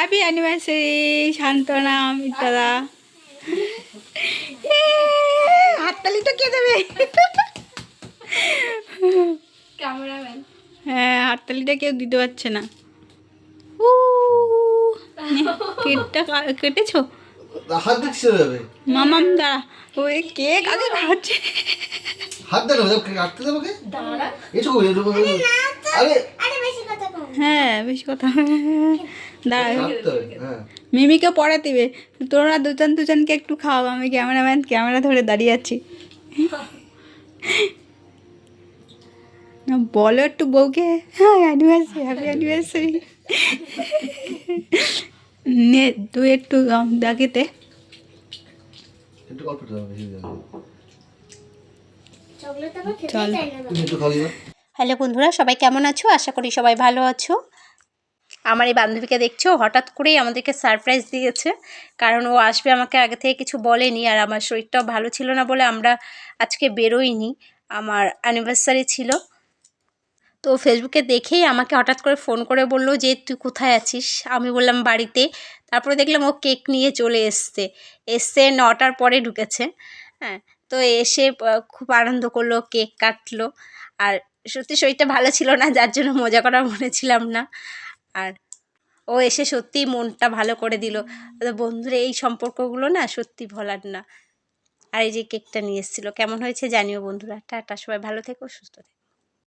Happy anniversary শান্তনা মিত্রদা। হাততালিটা কে দেবে? Cameraman. হ্যাঁ, হাততালিটা কেউ দিতে পারছে না। কেকটা কেটেছো? হাত দিচ্ছি যাবে মামাম দাঁড়া, ওই কেক আগে খাচ্ছে। হাত দেন কাটতে দেবো কে দাঁড়া। এসো আরে হ্যাঁ, বেশি কথা। দাঁড়া, কাটতে হবে হ্যাঁ মিমিকে পরে দিবে। তোরা দুজনকে একটু খাও, আমি ক্যামেরাম্যান ক্যামেরা ধরে দাঁড়িয়ে আছি। বলো একটু বউকে অ্যানিভার্সারি, হ্যাপি অ্যানিভার্সারি। নে তুই একটু দাগেতে। একটু অল্প দাও বেশি দাও চকলেট আবার খেতে চল। চাই না। তুমি একটু খাওয়া দিবা হ্যালো বন্ধুরা, সবাই কেমন আছো? আশা করি সবাই ভালো আছো। আমার এই বান্ধবীকে দেখছো, হঠাৎ করেই আমাদেরকে সারপ্রাইজ দিয়েছে। কারণ ও আসবে আমাকে আগে থেকে কিছু বলেনি, আর আমার শরীরটাও ভালো ছিল না বলে আমরা আজকে বেরোইনি। আমার অ্যানিভার্সারি ছিল, তো ফেসবুকে দেখেই আমাকে হঠাৎ করে ফোন করে বললো যে তুই কোথায় আছিস। আমি বললাম বাড়িতে। তারপরে দেখলাম ও কেক নিয়ে চলে এসছে 9টার পরে ঢুকেছে। হ্যাঁ, তো এসে খুব আনন্দ করলো, কেক কাটলো। আর সত্যি শরীরটা ভালো ছিল না, যার জন্য মজা করার মনে ছিলাম না। আর ও এসে সত্যিই মনটা ভালো করে দিল। বন্ধুরা, এই সম্পর্কগুলো না সত্যি ভোলার না। আর এই যে কেকটা নিয়ে এসেছিলো, কেমন হয়েছে জানিও বন্ধুরা। টাটা, সবাই ভালো থেকো, সুস্থ থেকো।